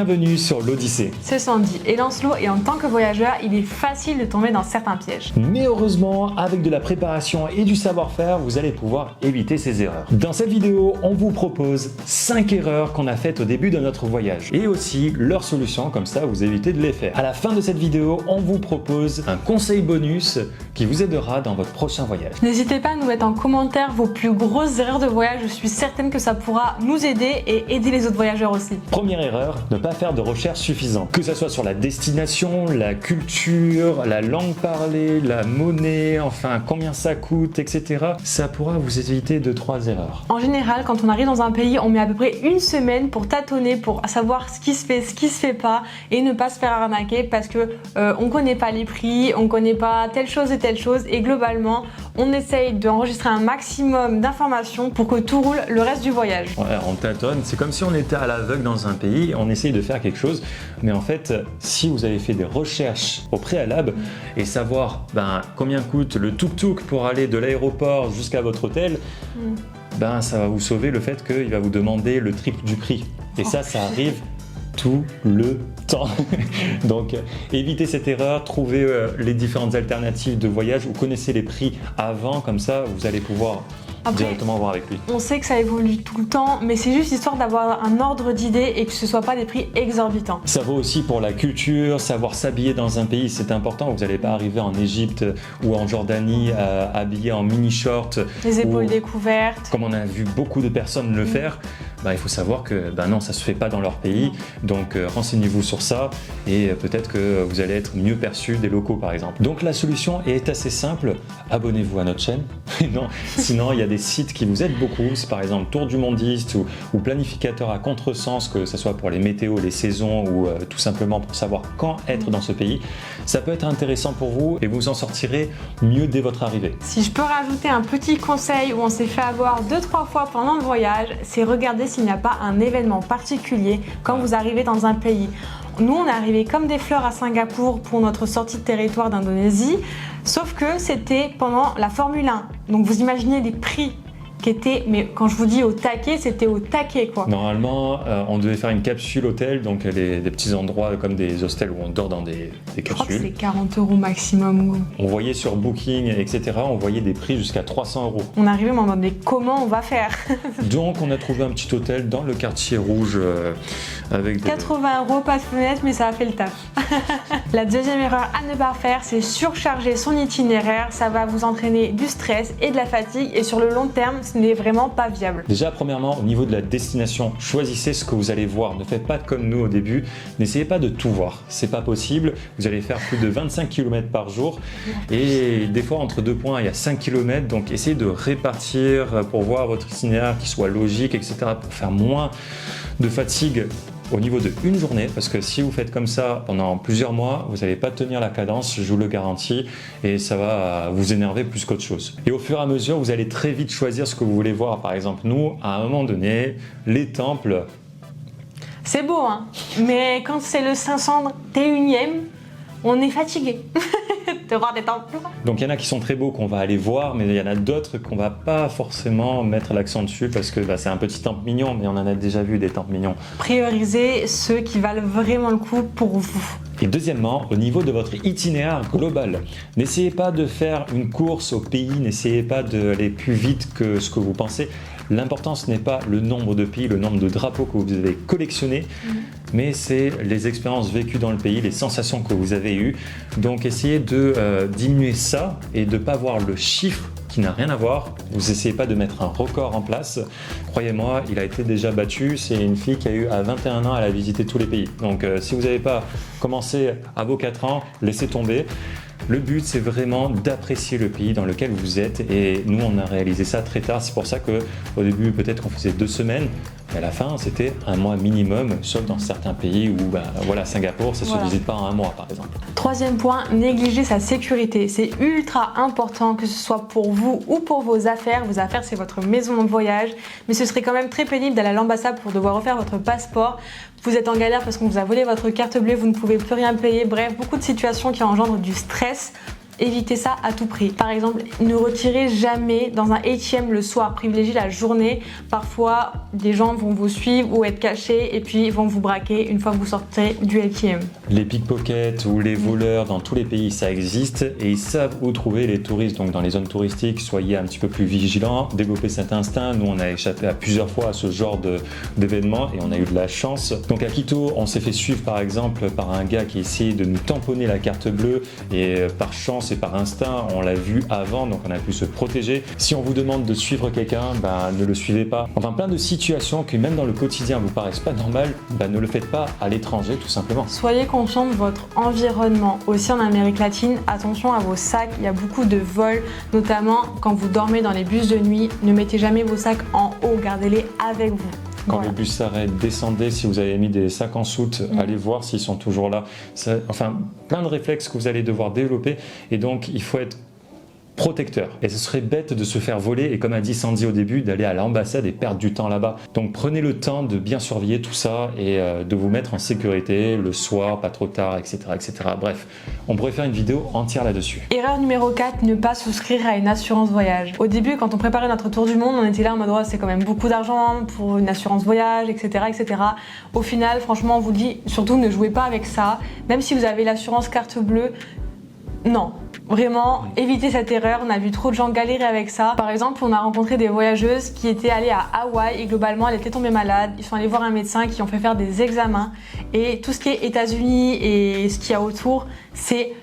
Bienvenue sur l'Odyssée. C'est Sandy et Lancelot, et en tant que voyageur, il est facile de tomber dans certains pièges. Mais heureusement, avec de la préparation et du savoir-faire, vous allez pouvoir éviter ces erreurs. Dans cette vidéo, on vous propose 5 erreurs qu'on a faites au début de notre voyage et aussi leurs solutions, comme ça vous évitez de les faire. À la fin de cette vidéo, on vous propose un conseil bonus qui vous aidera dans votre prochain voyage. N'hésitez pas à nous mettre en commentaire vos plus grosses erreurs de voyage, je suis certaine que ça pourra nous aider et aider les autres voyageurs aussi. Première erreur, ne pas faire de recherche suffisante. Que ce soit sur la destination, la culture, la langue parlée, la monnaie, enfin combien ça coûte, etc. Ça pourra vous éviter 2-3 erreurs. En général, quand on arrive dans un pays, on met à peu près une semaine pour tâtonner, pour savoir ce qui se fait, ce qui se fait pas, et ne pas se faire arnaquer parce que on connaît pas les prix, on connaît pas telle chose, et globalement, on essaye d'enregistrer un maximum d'informations pour que tout roule le reste du voyage. Ouais, on tâtonne, c'est comme si on était à l'aveugle dans un pays, on essaye de faire quelque chose, mais en fait, si vous avez fait des recherches au préalable et savoir combien coûte le tuk-tuk pour aller de l'aéroport jusqu'à votre hôtel, ça va vous sauver le fait qu'il va vous demander le triple du prix. Et ça arrive tout le temps. Donc évitez cette erreur, trouvez les différentes alternatives de voyage, vous connaissez les prix avant, comme ça vous allez pouvoir directement voir avec lui. On sait que ça évolue tout le temps, mais c'est juste histoire d'avoir un ordre d'idée et que ce soit pas des prix exorbitants. Ça vaut aussi pour la culture, savoir s'habiller dans un pays, c'est important. Vous n'allez pas arriver en Égypte ou en Jordanie habillé en mini-short. Les épaules découvertes. Comme on a vu beaucoup de personnes le faire, il faut savoir que non, ça se fait pas dans leur pays. Donc renseignez-vous sur ça et peut-être que vous allez être mieux perçu des locaux par exemple. Donc la solution est assez simple, abonnez-vous à notre chaîne. Non, sinon il y a des sites qui vous aident beaucoup, c'est par exemple Tour du Mondiste ou Planificateur à contresens, que ce soit pour les météos, les saisons ou tout simplement pour savoir quand être dans ce pays. Ça peut être intéressant pour vous et vous en sortirez mieux dès votre arrivée. Si je peux rajouter un petit conseil où on s'est fait avoir 2-3 fois pendant le voyage, c'est regarder s'il n'y a pas un événement particulier quand vous arrivez dans un pays. Nous, on est arrivés comme des fleurs à Singapour pour notre sortie de territoire d'Indonésie, sauf que c'était pendant la Formule 1. Donc vous imaginez les prix qui étaient, mais quand je vous dis au taquet, c'était au taquet quoi. Normalement, on devait faire une capsule hôtel, donc des petits endroits comme des hostels où on dort dans des capsules. Je crois que c'est 40 € maximum. On voyait sur Booking, etc., on voyait des prix jusqu'à 300 €. On arrivait en mode, mais comment on va faire? Donc on a trouvé un petit hôtel dans le quartier rouge avec 80 €, pas de fenêtre, mais ça a fait le taf. La deuxième erreur à ne pas faire, c'est surcharger son itinéraire. Ça va vous entraîner du stress et de la fatigue, et sur le long terme, ce n'est vraiment pas viable. Déjà, premièrement, au niveau de la destination, choisissez ce que vous allez voir. Ne faites pas comme nous au début. N'essayez pas de tout voir. C'est pas possible. Vous allez faire plus de 25 km par jour. Et des fois, entre deux points, il y a 5 km. Donc, essayez de répartir pour voir votre itinéraire qui soit logique, etc. pour faire moins de fatigue au niveau de une journée, parce que si vous faites comme ça pendant plusieurs mois, vous n'allez pas tenir la cadence, je vous le garantis, et ça va vous énerver plus qu'autre chose. Et au fur et à mesure, vous allez très vite choisir ce que vous voulez voir. Par exemple, nous, à un moment donné, les temples... C'est beau, hein, mais quand c'est le 501e, on est fatigué de voir des temples. Donc il y en a qui sont très beaux qu'on va aller voir, mais il y en a d'autres qu'on va pas forcément mettre l'accent dessus parce que c'est un petit temple mignon, mais on en a déjà vu des temples mignons. Priorisez ceux qui valent vraiment le coup pour vous. Et deuxièmement, au niveau de votre itinéraire global, n'essayez pas de faire une course au pays, n'essayez pas d'aller plus vite que ce que vous pensez. L'important, ce n'est pas le nombre de pays, le nombre de drapeaux que vous avez collectionnés, mais c'est les expériences vécues dans le pays, les sensations que vous avez eues. Donc essayez de diminuer ça et de ne pas voir le chiffre qui n'a rien à voir. Vous essayez pas de mettre un record en place. Croyez-moi, il a été déjà battu. C'est une fille qui a eu à 21 ans, elle a visité tous les pays. Donc si vous n'avez pas commencé à vos 4 ans, laissez tomber. Le but, c'est vraiment d'apprécier le pays dans lequel vous êtes, et nous, on a réalisé ça très tard. C'est pour ça qu'au début, peut-être qu'on faisait 2 semaines, mais à la fin, c'était 1 mois minimum, sauf dans certains pays où, Singapour, ça se visite pas en 1 mois, par exemple. Troisième point, négligez sa sécurité. C'est ultra important, que ce soit pour vous ou pour vos affaires. Vos affaires, c'est votre maison de voyage, mais ce serait quand même très pénible d'aller à l'ambassade pour devoir refaire votre passeport. Vous êtes en galère parce qu'on vous a volé votre carte bleue, vous ne pouvez plus rien payer. Bref, beaucoup de situations qui engendrent du stress. évitez ça à tout prix. Par exemple, ne retirez jamais dans un ATM le soir, privilégiez la journée. Parfois, des gens vont vous suivre ou être cachés et puis ils vont vous braquer une fois que vous sortez du ATM. Les pickpockets ou les voleurs dans tous les pays, ça existe et ils savent où trouver les touristes. Donc dans les zones touristiques, soyez un petit peu plus vigilants, développez cet instinct. Nous, on a échappé à plusieurs fois à ce genre d'événements et on a eu de la chance. Donc à Quito, on s'est fait suivre par exemple par un gars qui essayait de nous tamponner la carte bleue et par chance et par instinct, on l'a vu avant, donc on a pu se protéger. Si on vous demande de suivre quelqu'un, ne le suivez pas. Enfin, plein de situations qui même dans le quotidien vous paraissent pas normales, ne le faites pas à l'étranger tout simplement. Soyez conscient de votre environnement. Aussi en Amérique latine, attention à vos sacs, il y a beaucoup de vols, notamment quand vous dormez dans les bus de nuit, ne mettez jamais vos sacs en haut, gardez-les avec vous. Quand le bus s'arrête, descendez. Si vous avez mis des sacs en soute, allez voir s'ils sont toujours là. Enfin, plein de réflexes que vous allez devoir développer. Et donc, il faut être protecteur. Et ce serait bête de se faire voler et comme a dit Sandy au début, d'aller à l'ambassade et perdre du temps là-bas. Donc prenez le temps de bien surveiller tout ça et de vous mettre en sécurité le soir, pas trop tard, etc., etc. Bref, on pourrait faire une vidéo entière là-dessus. Erreur numéro 4, ne pas souscrire à une assurance voyage. Au début, quand on préparait notre tour du monde, on était là en mode oh, c'est quand même beaucoup d'argent pour une assurance voyage, etc., etc. Au final, franchement, on vous dit surtout ne jouez pas avec ça. Même si vous avez l'assurance carte bleue, non. Vraiment, évitez cette erreur, on a vu trop de gens galérer avec ça. Par exemple, on a rencontré des voyageuses qui étaient allées à Hawaï et globalement, elles étaient tombées malades. Ils sont allés voir un médecin qui ont fait faire des examens. Et tout ce qui est États-Unis et ce qu'il y a autour, c'est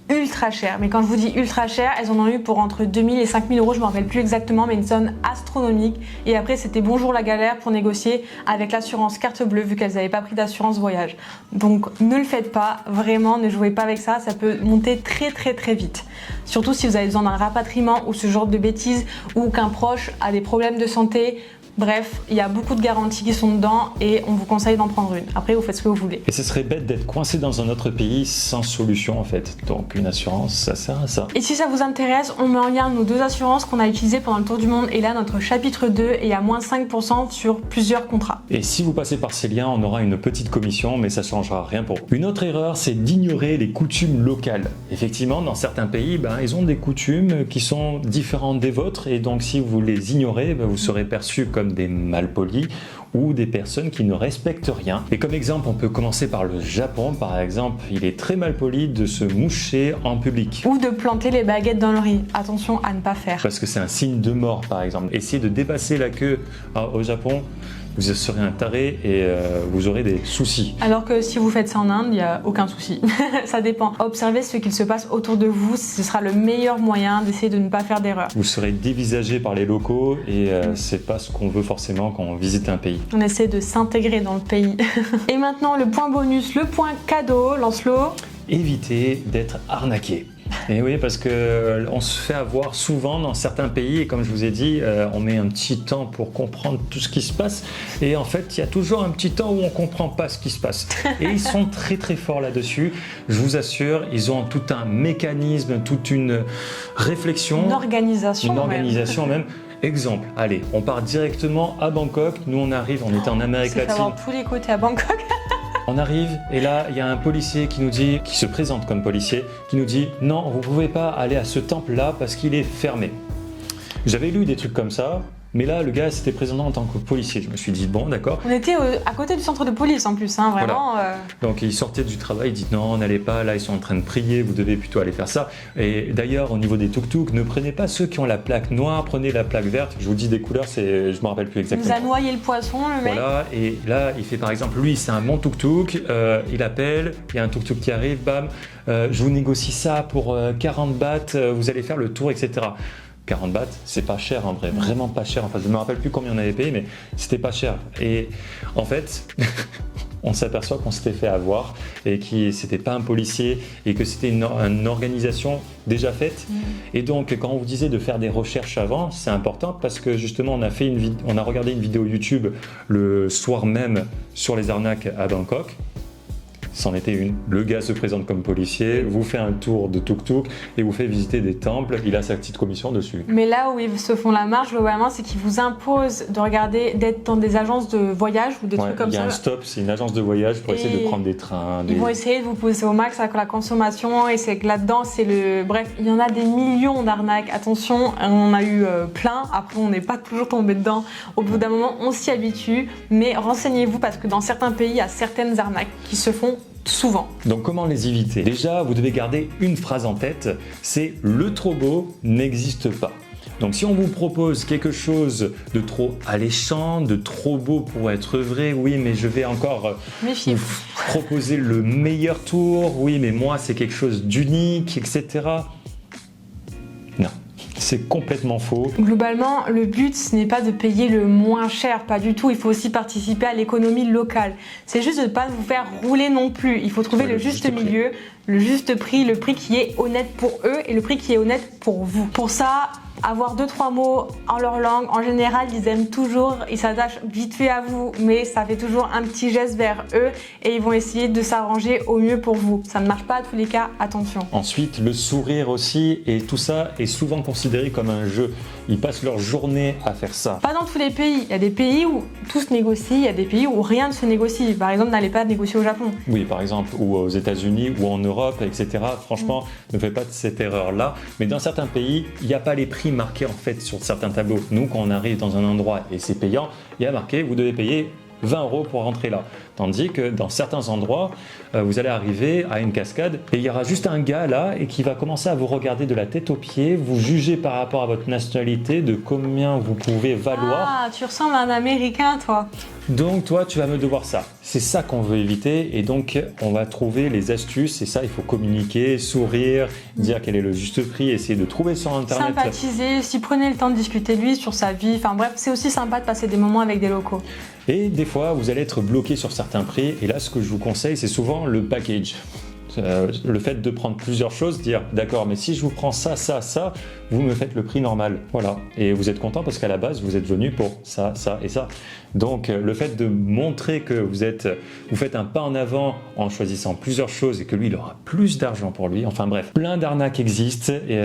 ultra cher. Mais quand je vous dis ultra cher, elles en ont eu pour entre 2000 et 5000 euros, je ne me rappelle plus exactement, mais une somme astronomique. Et après, c'était bonjour la galère pour négocier avec l'assurance carte bleue vu qu'elles n'avaient pas pris d'assurance voyage. Donc ne le faites pas, vraiment, ne jouez pas avec ça, ça peut monter très très très vite. Surtout si vous avez besoin d'un rapatriement ou ce genre de bêtises ou qu'un proche a des problèmes de santé. Bref, il y a beaucoup de garanties qui sont dedans et on vous conseille d'en prendre une. Après, vous faites ce que vous voulez. Et ce serait bête d'être coincé dans un autre pays sans solution en fait. Donc une assurance, ça sert à ça. Et si ça vous intéresse, on met en lien nos 2 assurances qu'on a utilisées pendant le tour du monde. Et là, notre chapitre 2 est à moins 5% sur plusieurs contrats. Et si vous passez par ces liens, on aura une petite commission, mais ça ne changera rien pour vous. Une autre erreur, c'est d'ignorer les coutumes locales. Effectivement, dans certains pays, ils ont des coutumes qui sont différentes des vôtres. Et donc, si vous les ignorez, vous serez perçu comme des malpolis ou des personnes qui ne respectent rien. Et comme exemple, on peut commencer par le Japon. Par exemple, il est très malpoli de se moucher en public. Ou de planter les baguettes dans le riz. Attention à ne pas faire. Parce que c'est un signe de mort, par exemple. Essayez de dépasser la queue au Japon. Vous serez un taré et vous aurez des soucis. Alors que si vous faites ça en Inde, il n'y a aucun souci. Ça dépend. Observez ce qu'il se passe autour de vous. Ce sera le meilleur moyen d'essayer de ne pas faire d'erreur. Vous serez dévisagé par les locaux et c'est pas ce qu'on veut forcément quand on visite un pays. On essaie de s'intégrer dans le pays. Et maintenant, le point bonus, le point cadeau, Lancelot. Évitez d'être arnaqué. Et oui, parce que on se fait avoir souvent dans certains pays et comme je vous ai dit, on met un petit temps pour comprendre tout ce qui se passe et en fait, il y a toujours un petit temps où on comprend pas ce qui se passe. Et ils sont très très forts là-dessus. Je vous assure, ils ont tout un mécanisme, toute une réflexion, une organisation même. Exemple, allez, on part directement à Bangkok. Nous, on arrive, on était en Amérique latine. C'est avoir tous les côtés à Bangkok. On arrive et là, il y a un policier qui nous dit, qui se présente comme policier, qui nous dit « Non, vous ne pouvez pas aller à ce temple-là parce qu'il est fermé. » J'avais lu des trucs comme ça, mais là, le gars s'était présenté en tant que policier. Je me suis dit « Bon, d'accord. » On était à côté du centre de police en plus, vraiment. Voilà. Donc, il sortait du travail, il dit « Non, n'allez pas, là, ils sont en train de prier, vous devez plutôt aller faire ça. » Et d'ailleurs, au niveau des tuk-tuk, ne prenez pas ceux qui ont la plaque noire, prenez la plaque verte. Je vous dis des couleurs, je ne me rappelle plus exactement. Il nous a noyé le poisson, le mec. Voilà, et là, il fait par exemple, lui, c'est un bon tuk-tuk, il appelle, il y a un tuk-tuk qui arrive, bam, je vous négocie ça pour 40 bahts, vous allez faire le tour, etc. 40 bahts, c'est pas cher en vrai, vraiment pas cher. Enfin, je me rappelle plus combien on avait payé, mais c'était pas cher. Et en fait, on s'aperçoit qu'on s'était fait avoir et que c'était pas un policier et que c'était une organisation déjà faite. Et donc, quand on vous disait de faire des recherches avant, c'est important parce que justement, on a regardé une vidéo YouTube le soir même sur les arnaques à Bangkok. c'en était une. Le gars se présente comme policier, vous fait un tour de tuk-tuk et vous fait visiter des temples. Il a sa petite commission dessus. Mais là où ils se font la marche, globalement, c'est qu'ils vous imposent de regarder, d'être dans des agences de voyage ou des trucs comme ça. Il y a un stop, c'est une agence de voyage pour essayer de prendre des trains. Ils vont essayer de vous pousser au max avec la consommation et c'est que là-dedans, c'est le... Bref, il y en a des millions d'arnaques. Attention, on en a eu plein. Après, on n'est pas toujours tombé dedans. Au bout d'un moment, on s'y habitue. Mais renseignez-vous parce que dans certains pays, il y a certaines arnaques qui se font souvent. Donc comment les éviter? Déjà, vous devez garder une phrase en tête, c'est « le trop beau n'existe pas ». Donc si on vous propose quelque chose de trop alléchant, de trop beau pour être vrai, oui mais je vais encore vous proposer le meilleur tour, oui mais moi c'est quelque chose d'unique, etc. Non. C'est complètement faux. Globalement, le but, ce n'est pas de payer le moins cher, pas du tout. Il faut aussi participer à l'économie locale. C'est juste de ne pas vous faire rouler non plus. Il faut trouver le juste milieu, le juste prix, le prix qui est honnête pour eux et le prix qui est honnête pour vous. Pour ça, avoir 2-3 mots en leur langue, en général, ils aiment toujours, ils s'attachent vite fait à vous, mais ça fait toujours un petit geste vers eux et ils vont essayer de s'arranger au mieux pour vous. Ça ne marche pas à tous les cas, attention. Ensuite, le sourire aussi, et tout ça est souvent considéré comme un jeu. Ils passent leur journée à faire ça. Pas dans tous les pays. Il y a des pays où tout se négocie, il y a des pays où rien ne se négocie. Par exemple, n'allez pas négocier au Japon. Oui, par exemple, ou aux États-Unis, ou en Europe, etc. Franchement, ne faites pas de cette erreur-là. Mais dans certains pays, il n'y a pas les prix marqués en fait sur certains tableaux. Nous, quand on arrive dans un endroit et c'est payant, il y a marqué vous devez payer 20 € pour rentrer là. Tandis que dans certains endroits, vous allez arriver à une cascade et il y aura juste un gars là et qui va commencer à vous regarder de la tête aux pieds, vous juger par rapport à votre nationalité, de combien vous pouvez valoir. Ah, tu ressembles à un Américain, toi. Donc toi, tu vas me devoir ça. C'est ça qu'on veut éviter et donc on va trouver les astuces et ça, il faut communiquer, sourire, dire quel est le juste prix, essayer de trouver sur Internet. Sympathiser, si prenez le temps de discuter de lui sur sa vie, enfin bref, c'est aussi sympa de passer des moments avec des locaux. Et des fois, vous allez être bloqué sur certains prix et là, ce que je vous conseille, c'est souvent le package. Le fait de prendre plusieurs choses, dire d'accord, mais si je vous prends ça, ça, ça, vous me faites le prix normal. Voilà. Et vous êtes content parce qu'à la base, vous êtes venu pour ça, ça et ça. Donc, le fait de montrer que vous faites un pas en avant en choisissant plusieurs choses et que lui, il aura plus d'argent pour lui. Enfin bref, plein d'arnaques existent et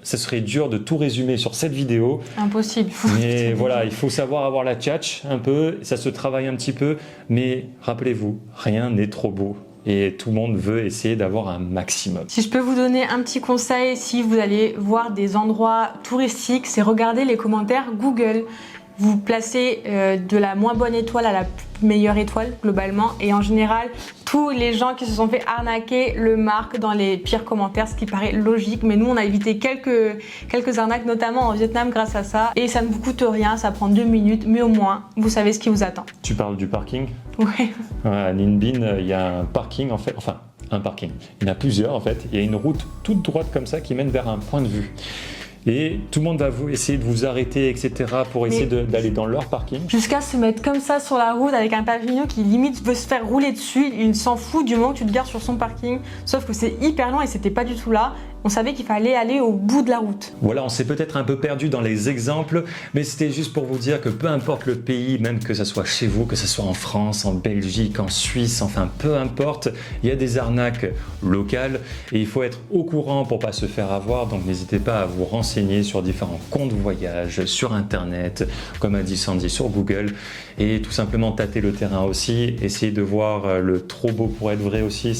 ça serait dur de tout résumer sur cette vidéo. Impossible. Mais voilà, il faut savoir avoir la tchatch un peu, ça se travaille un petit peu, mais rappelez-vous, rien n'est trop beau. Et tout le monde veut essayer d'avoir un maximum. Si je peux vous donner un petit conseil, si vous allez voir des endroits touristiques, c'est regarder les commentaires Google. Vous placez de la moins bonne étoile à la meilleure étoile globalement et en général tous les gens qui se sont fait arnaquer le marquent dans les pires commentaires, ce qui paraît logique, mais nous on a évité quelques arnaques notamment en Vietnam grâce à ça et ça ne vous coûte rien, ça prend 2 minutes mais au moins vous savez ce qui vous attend. Tu parles du parking? Ouais. À Ninh Binh, il y a un parking en fait, enfin un parking, il y en a plusieurs en fait, il y a une route toute droite comme ça qui mène vers un point de vue. Et tout le monde va essayer de vous arrêter, etc. pour essayer d'aller dans leur parking. Jusqu'à se mettre comme ça sur la route avec un pavillon qui limite veut se faire rouler dessus. Il s'en fout du moment que tu te gares sur son parking. Sauf que c'est hyper loin et c'était pas du tout là. On savait qu'il fallait aller au bout de la route. Voilà, on s'est peut-être un peu perdu dans les exemples, mais c'était juste pour vous dire que peu importe le pays, même que ce soit chez vous, que ce soit en France, en Belgique, en Suisse, enfin peu importe, il y a des arnaques locales et il faut être au courant pour pas se faire avoir. Donc n'hésitez pas à vous renseigner sur différents comptes voyage, sur Internet, comme a dit Sandy, sur Google et tout simplement tâter le terrain aussi, essayer de voir le trop beau pour être vrai aussi.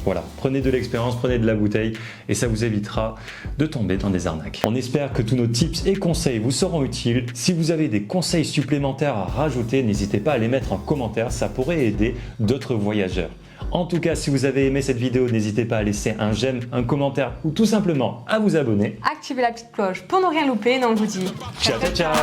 Voilà, prenez de l'expérience, prenez de la bouteille et ça vous évitera de tomber dans des arnaques. On espère que tous nos tips et conseils vous seront utiles. Si vous avez des conseils supplémentaires à rajouter, n'hésitez pas à les mettre en commentaire, ça pourrait aider d'autres voyageurs. En tout cas, si vous avez aimé cette vidéo, n'hésitez pas à laisser un j'aime, un commentaire ou tout simplement à vous abonner. Activez la petite cloche pour ne rien louper. Donc je vous dis ciao ciao ciao.